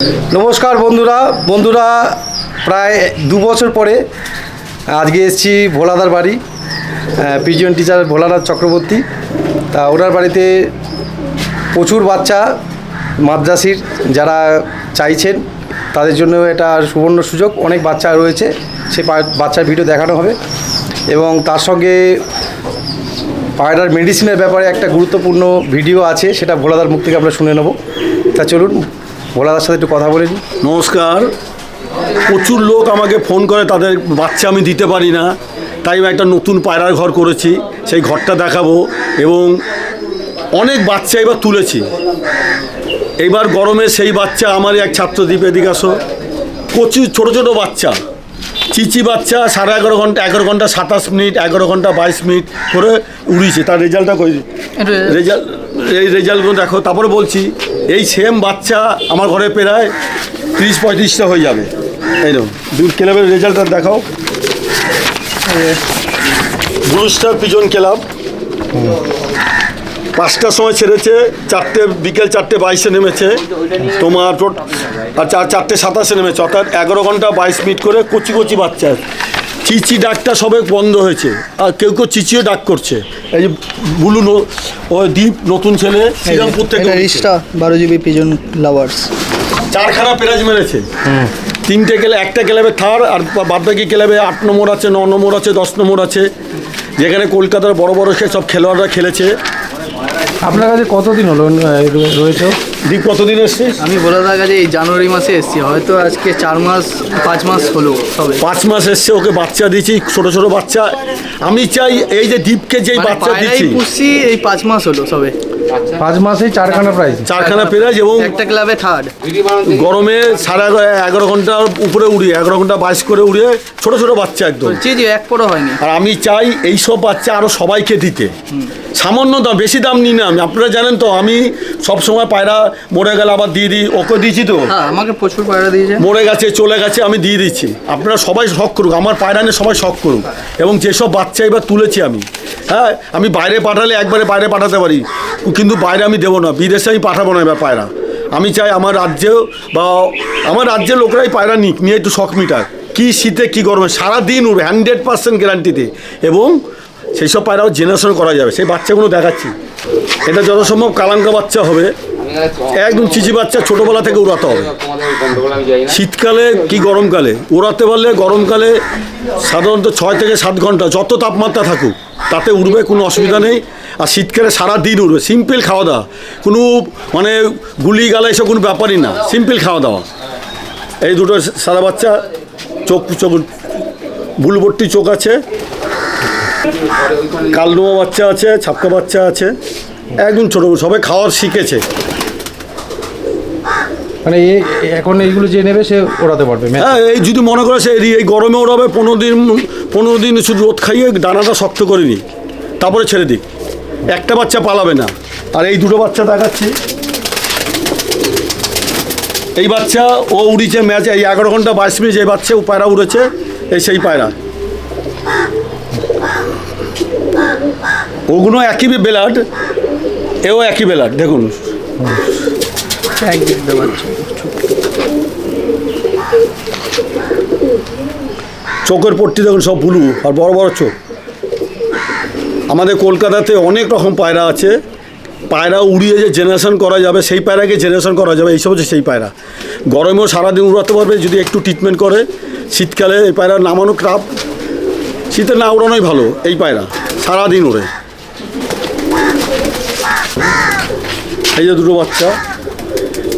नमस्कार बंधुरा प्राय 2 बছর পরে আজকে এসেছি ভোলাদার বাড়ি পিজিয়ন টিচার ভোলানাথ চক্রবর্তী তা ওনার বাড়িতে প্রচুর বাচ্চা মাদ্রাসির যারা চাইছেন তাদের জন্য এটা সুবর্ণ সুযোগ অনেক বাচ্চা রয়েছে সেই বাচ্চার ভিডিও দেখানো হবে এবং তার সঙ্গে পায়রার মেডিসিনের ব্যাপারে একটা গুরুত্বপূর্ণ ভিডিও আছে সেটা ভোলাদার মুখ থেকে আমরা শুনে নেব তা চলুন ভোলাদার সাথে একটু কথা বলে নিই। নমস্কার। প্রচুর লোক আমাকে ফোন করে তাদের বাচ্চা আমি দিতে পারি না, তাই একটা নতুন পায়রার ঘর করেছি, সেই ঘরটা দেখাবো এবং অনেক বাচ্চা এবার তুলেছি। এইবার গরমে সেই বাচ্চা আমারই এক ছাত্রদ্বীপ এদিকে আসো, প্রচুর ছোটো ছোটো বাচ্চা চিচি বাচ্চা 11.5 ঘন্টা 11 ঘন্টা 27 মিনিট 11 ঘন্টা 22 মিনিট করে উড়িয়েছে। তার রেজাল্টটা কই এই রেজাল্টগুলো দেখো। তারপরে বলছি এই সেম বাচ্চা আমার ঘরে প্রায় 30-35টা হয়ে যাবে। এইরকম দুই ক্লাবের রেজাল্টটা দেখাও। ব্লু স্টার পিজন ক্লাব 5টার সময় ছেড়েছে, বিকেল 4:22 নেমেছে তোমার, আর 4:27 নেমেছে, অর্থাৎ 11 ঘন্টা 22 মিনিট করে কচি কচি বাচ্চা। চিচি ডাকটা সবে বন্ধ হয়েছে আর কেউ কেউ চিচিও ডাক করছে। এই যে বুলু ওই দ্বীপ নতুন ছেলে শ্রীরামপুর থেকে 12 GB পিজন লাভার্স 4খানা প্রাইজ মেরেছে। 3টে ক্লাবে, একটা ক্লাবে থার্ড আর বাদবাকি ক্লাবে 8 নম্বর আছে, 9 নম্বর আছে, 10 নম্বর আছে, যেখানে কলকাতার বড় বড় সব খেলোয়াড়রা খেলেছে। আপনার কাছে কতদিন হলো রয়েছে? দীপ কতদিন এসছিস? আমি ভোলাদার কাছে এই জানুয়ারি মাসে এসেছি, হয়তো আজকে 5 মাস হলো সবে। 5 মাস এসছে, ওকে বাচ্চা দিয়েছি, ছোট ছোট বাচ্চা। আমি চাই এই যে দীপকে যেই বাচ্চা দিচ্ছি এই 5 মাস হলো সবে, 5 মাসেই 4খানা প্রাইজ, 4খানা প্রাইজ এবং একটা ক্লাবে থার্ড। গরমে 11.5 ঘন্টার উপরে উড়িয়ে 11 ঘন্টা 22 করে উড়িয়ে ছোট ছোট বাচ্চা একদম। জি এক পরও হয়নি। আর আমি চাই এইসব বাচ্চা আরও সবাইকে দিতে। সামান্য দাম, বেশি দাম নিই না আমি, আপনারা জানেন তো আমি সব সময় পায়রা মরে গেলে আবার দিয়ে দিই। ওকে দিয়েছি তো, হ্যাঁ আমাকে প্রচুর পায়রা দিয়েছে, মরে গেছে চলে গেছে আমি দিয়ে দিচ্ছি। আপনারা সবাই শখ করুক, আমার পায়রা নিয়ে সবাই শখ করুক। এবং যেসব বাচ্চা এবার তুলেছি আমি, হ্যাঁ আমি বাইরে পাঠালে একবারে বাইরে পাঠাতে পারি, কিন্তু বাইরে আমি দেবো না, বিদেশে আমি পাঠাবো না এবার পায়রা। আমি চাই আমার রাজ্যেও বা আমার রাজ্যের লোকরাই পায়রা নিয়ে একটু শখ মিটাক। কী শীতে কী গরমে সারাদিন উঠবে 100% গ্যারান্টিতে, এবং সেই সব পায়রাও জেনারেশন করা যাবে। সেই বাচ্চাগুলো দেখাচ্ছি, এটা যত সম্ভব কালাঙ্কা বাচ্চা হবে, একদম চিচি বাচ্চা, ছোটোবেলা থেকে উড়াতে হবে। শীতকালে কি গরমকালে উড়াতে পারলে, গরমকালে সাধারণত 6 থেকে 7 ঘন্টা যত তাপমাত্রা থাকুক তাতে উড়বে, কোনো অসুবিধা নেই। আর শীতকালে সারা দিন উড়বে। সিম্পল খাওয়া দাওয়া, কোনো মানে গুলি গালা এসব কোনো ব্যাপারই না, সিম্পল খাওয়া দাওয়া। এই দুটো সাদা বাচ্চা, চোখ বুলবর্তি চোখ আছে, কালডোমা বাচ্চা আছে, ছাপকা বাচ্চা আছে, একদম ছোটো, সবাই খাওয়ার শিখেছে। মানে এখন এইগুলো যে নেবে সে ওড়াতে পারবে। হ্যাঁ, এই যদি মনে করে সে এই গরমে ওড়াবে, 15 দিন শুধু রোদ খাইয়ে ডানাটা শক্ত করে নিই, তারপরে ছেড়ে দিই, একটা বাচ্চা পালাবে না। আর এই দুটো বাচ্চা দেখাচ্ছি, এই বাচ্চা ও উড়িছে ম্যাচে, এই 11 ঘন্টা 22 মিনিট এই বাচ্চা ও পায়রা উড়েছে, এই সেই পায়রা। ওগুলো একই বেলাড, এও একই বেলাড, দেখুন চোখের পট্টি দেখুন সব ব্লু আর বড় বড় চোখ। আমাদের কলকাতাতে অনেক রকম পায়রা আছে, পায়রা উড়িয়ে যে জেনারেশন করা যাবে, সেই পায়রাকে জেনারেশন করা যাবে, এইসব হচ্ছে সেই পায়রা। গরমেও সারাদিন উড়াতে পারবে যদি একটু ট্রিটমেন্ট করে। শীতকালে এই পায়রা নামানো ক্রাপ, শীতে না উড়ানোই ভালো। এই পায়রা সারাদিন ওড়ে। এই যে দুটো বাচ্চা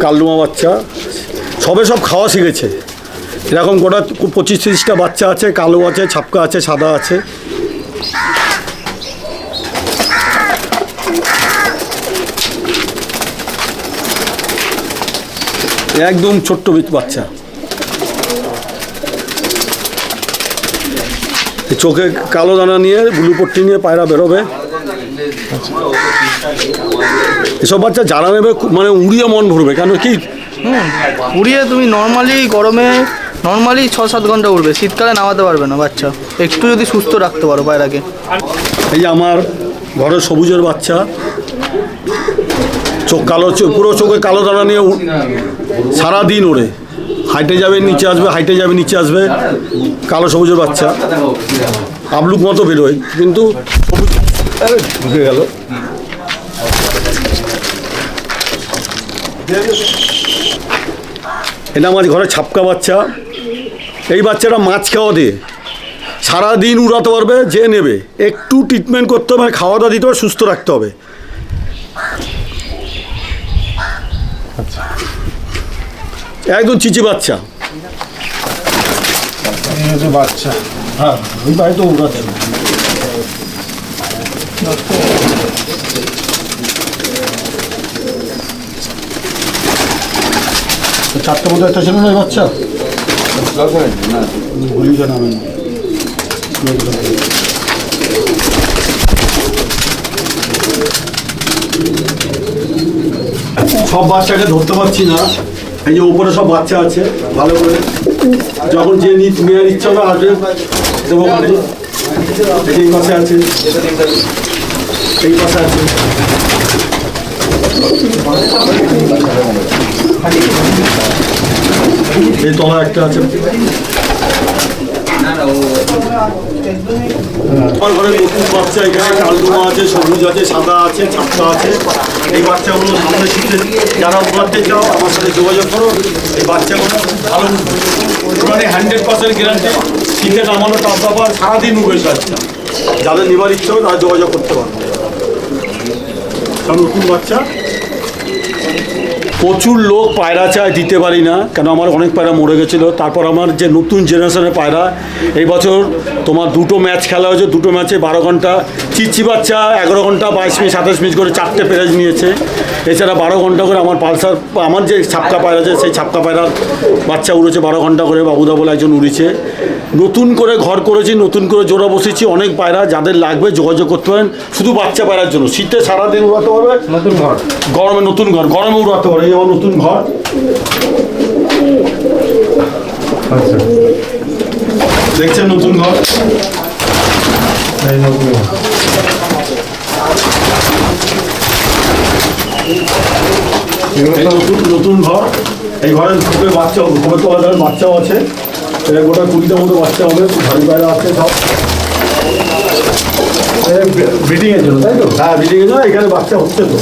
কালডোমা বাচ্চা, সব খাওয়া শিখেছে। এরকম গোটা 25-30টা বাচ্চা আছে, কালো আছে, ছাপকা আছে, সাদা আছে। একদম ছোট্ট বাচ্চা, চোখে কালো দানা নিয়ে ব্লু পট্টি নিয়ে পায়রা বেরোবে। এসব বাচ্চা যারা নেবে মানে উড়িয়ে মন ভরবে, কেন কি উড়িয়ে তুমি গরমে নর্মালি 6-7 ঘন্টা উড়বে, শীতকালে নামাতে পারবে না বাচ্চা, একটু যদি সুস্থ রাখতে পারো পায়রাকে। এই যে আমার ঘরের সবুজের বাচ্চা, চোখ কালো, পুরো চোখে কালো দানা নিয়ে সারাদিন ওড়ে, হাইটে যাবে নিচে আসবে, হাইটে যাবে নিচে আসবে। কালো সবুজের বাচ্চা আবলুক মতো বেরোয়, কিন্তু সবুজ ঢুকে গেল। এটা আমার ঘরে ছাপকা বাচ্চা। এই বাচ্চাটা মাছ খাওয়া দিয়ে সারাদিন উড়াতে পারবে, যে নেবে একটু ট্রিটমেন্ট করতে হবে, খাওয়া দাওয়া দিতে হবে, সুস্থ রাখতে হবে। একদম চিচি বাচ্চা। বাচ্চা হ্যাঁ, ওই বাড়ি তো উড়াচ্ছে। চারটে মতো একটা ছিল না এই বাচ্চা, ভুলিয়ে নামেন। সব বাচ্চাকে ধরতে পারছি না, এই যে উপরে সব বাচ্চা আছে, ভালো করে যখন যে নেওয়ার ইচ্ছা হবে আসবে, দেবো। এই পাশে আছে, এই পাশে আছে, এই তলা একটা আছে। আমার ঘরে নতুন বাচ্চা, এখানে কালদুমা আছে, সবুজ আছে, সাদা আছে, ছাপটা আছে। এই বাচ্চাগুলো সামনে শীতে যারা উড়াতে চাও আমার সাথে যোগাযোগ করো। এই বাচ্চাগুলো ভালো মানে 100% গ্যারান্টি, শীতে নামানো টাপ ব্যাপার, সারাদিন উড়বে বাচ্চা। যাদের নেবার ইচ্ছে হবে তারা যোগাযোগ করতে পারবে। সব নতুন বাচ্চা। প্রচুর লোক পায়রা চায়, দিতে পারি না, কেন আমার অনেক পায়রা মরে গেছিলো। তারপর আমার যে নতুন জেনারেশনের পায়রা, এই বছর তোমার 2টো ম্যাচ খেলা হয়েছে, 2টো ম্যাচে 12 ঘন্টা। চিচি বাচ্চা 11 ঘন্টা 22 মিনিট 27 মিনিট করে 4টে প্রাইজ নিয়েছে। এছাড়া 12 ঘন্টা করে আমার পালসার, আমার যে ছাপকা পায়রা আছে সেই ছাপকা পায়রার বাচ্চা উড়েছে 12 ঘন্টা করে। বাবুদা বলে একজন উড়েছে। নতুন করে ঘর করেছি, নতুন করে জোড়া বসেছি। অনেক পায়রা যাদের লাগবে যোগাযোগ করতে পারেন, শুধু বাচ্চা পায়রার জন্য। শীতে সারাদিন উড়াতে পারবে, নতুন ঘর, গরমে নতুন ঘর, গরমে উড়াতে পারবে। এই আমার নতুন ঘর, দেখছেন নতুন ঘর। নতুন ঘর, এই ঘরের খুবই বাচ্চা হবে, খুবই তোলা যাবে, বাচ্চাও আছে। এটা গোটা 20টার মতো বাচ্চা হবে, ভারী পায়রা আছে সব। ব্রিডিং এর জন্য, তাই তো? হ্যাঁ, ব্রিডিং এর জন্য। এখানে বাচ্চা হচ্ছে তো।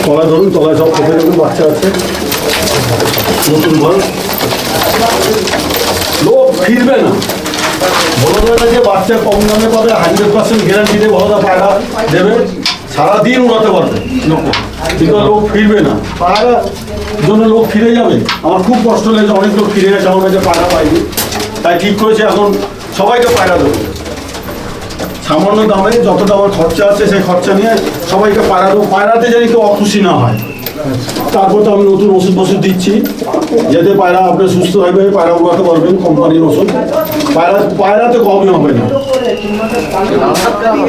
তলায় ধরুন, তলায় সব কোথায় দেখুন বাচ্চা আছে। নতুন ঘর, লোক ফিরবে না। বড়দারা যে বাচ্চা কম দামে পাবে, 100% গ্যারান্টি দিয়ে বড়দা পায়রা দেবে, সারাদিন উড়াতে পারবে, কিন্তু লোক ফিরবে না। পায়রা জন্য লোক ফিরে যাবে। আমার খুব কষ্ট লেগেছে, অনেক লোক ফিরে গেছে আমার কাছে পায়রা পাইনি। তাই ঠিক করেছে এখন সবাইকে পায়রা দেবো, সামান্য দামে যতটা আমার খরচা আছে সেই খরচা নিয়ে সবাইকে পায়রা দেবো। পায়রাতে জানি কেউ অখুশি না হয়। তারপর তো আমি নতুন ওষুধ ফষুধ দিচ্ছি, যাতে পায়রা আপনি সুস্থ থাকবে, পায়রা উড়াতে পারবেন। কোম্পানির ওষুধ পায়রাতে কমই হবে না।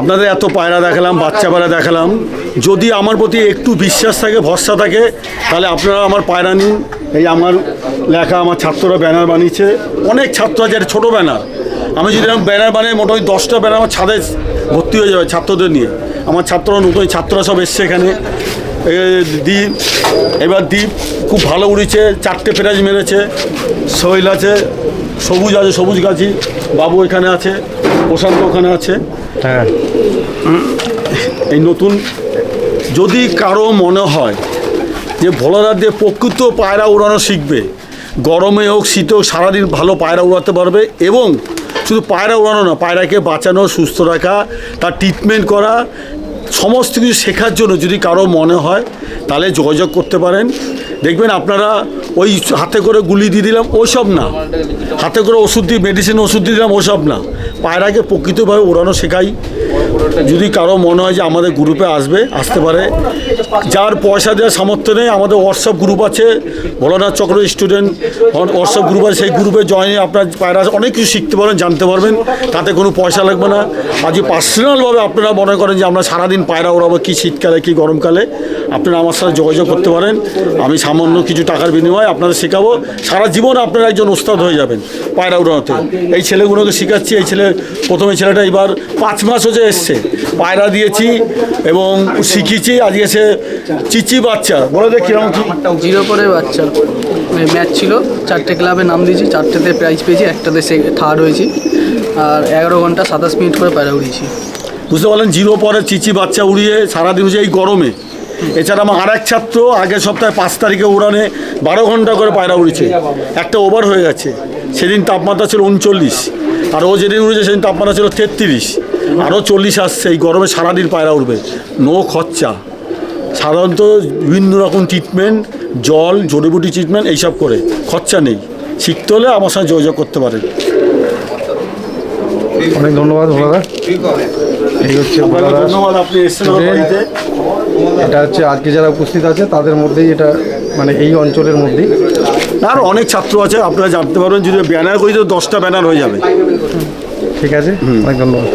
আপনাদের এত পায়রা দেখালাম, বাচ্চা পায়রা দেখালাম। যদি আমার প্রতি একটু বিশ্বাস থাকে, ভরসা থাকে, তাহলে আপনারা আমার পায়রা নিন। এই আমার লেখা, আমার ছাত্ররা ব্যানার বানিয়েছে, অনেক ছাত্র আছে, ছোটো ব্যানার। আমি যদি এরকম ব্যানার বানিয়ে মোটামুটি 10টা ব্যানার আমার ছাদে ভর্তি হয়ে যাবে ছাত্রদের নিয়ে। আমার ছাত্ররা নতুন ছাত্ররা সব এসছে এখানে। দ্বীপ, এবার দ্বীপ খুব ভালো উড়েছে, 4টে প্রাইজ মেরেছে। সোহেল আছে, সবুজ আছে, সবুজ গাছি, বাবু এখানে আছে, প্রশান্ত ওখানে আছে। হ্যাঁ, এই নতুন, যদি কারো মনে হয় যে ভোলাদার দিয়ে প্রকৃত পায়রা উড়ানো শিখবে, গরমে হোক শীতে হোক সারাদিন ভালো পায়রা উড়াতে পারবে। এবং শুধু পায়রা উড়ানো না, পায়রাকে বাঁচানো, সুস্থ রাখা, তার ট্রিটমেন্ট করা, সমস্ত কিছু শেখার জন্য যদি কারো মনে হয় তাহলে যোগাযোগ করতে পারেন। দেখবেন আপনারা ওই হাতে করে গুলি দিয়ে দিলাম ওসব না, হাতে করে ওষুধ দিয়ে মেডিসিন ওষুধ দিয়ে দিলাম ওসব না, পায়রাকে প্রকৃতভাবে উড়ানো শেখাই। যদি কারো মনে হয় যে আমাদের গ্রুপে আসতে পারে। যার পয়সা দেওয়ার সামর্থ্য নেই, আমাদের হোয়াটসঅ্যাপ গ্রুপ আছে, ভোলানাথ চক্র স্টুডেন্ট হোয়াটসঅ্যাপ গ্রুপ আছে। সেই গ্রুপে জয়েন আপনার পায়রা অনেক কিছু শিখতে পারেন, জানতে পারবেন, তাতে কোনো পয়সা লাগবে না। আর যদি পার্সোনালভাবে আপনারা মনে করেন যে আমরা সারাদিন পায়রা উড়াবো, কি শীতকালে কি গরমকালে, আপনারা আমার সাথে যোগাযোগ করতে পারেন। আমি সামান্য কিছু টাকার বিনিময়ে আপনাদের শেখাবো। সারা জীবন আপনারা একজন ওস্তাদ হয়ে যাবেন পায়রা উড়ানোতে। এই ছেলেগুলোকে শেখাচ্ছি। এই প্রথমে ছেলেটা এবার 5 মাস হচ্ছে এসছে। এসছে, পায়রা দিয়েছি এবং শিখিয়েছি। আজকে সে চিচি বাচ্চা বলে দেখ কিরকম কি 0 পরে বাচ্চা ম্যাচ ছিল, 4টে ক্লাবে নাম দিয়েছি, 4টেতে প্রাইজ পেয়েছি, একটাতে থার্ড হয়েছি। আর 11 ঘন্টা 27 মিনিট করে পায়রা উড়িয়েছি। বুঝতে পারলেন, 0 পরে চিচি বাচ্চা উড়িয়ে সারাদিন হচ্ছে এই গরমে। এছাড়া আমার আরেক ছাত্র আগের সপ্তাহে 5 তারিখে উড়ানে 12 ঘন্টা করে পায়রা উড়েছে, একটা ওভার হয়ে গেছে। সেদিন তাপমাত্রা ছিল 39, আর ও যেদিন উড়েছে সেদিন তাপমাত্রা ছিল 33, আরও 40 আসছে। এই গরমে সারাদিন পায়রা উঠবে, নো খরচা। সাধারণত বিভিন্ন রকম ট্রিটমেন্ট, জল, জড়িবুটি ট্রিটমেন্ট এইসব করে, খরচা নেই। শিখতে হলে আমার সঙ্গে যোগাযোগ করতে পারেন। অনেক ধন্যবাদ ভোলাদা। এই হচ্ছে আপনাকে ভোলাদার ধন্যবাদ, আপনি এসেছেন আমার বাড়িতে। এটা হচ্ছে আজকে যারা উপস্থিত আছে তাদের মধ্যেই, এটা মানে এই অঞ্চলের মধ্যেই। আর অনেক ছাত্র আছে, আপনারা জানতে পারবেন। যদি ব্যানার করি তো 10টা ব্যানার হয়ে যাবে। ঠিক আছে, অনেক ধন্যবাদ।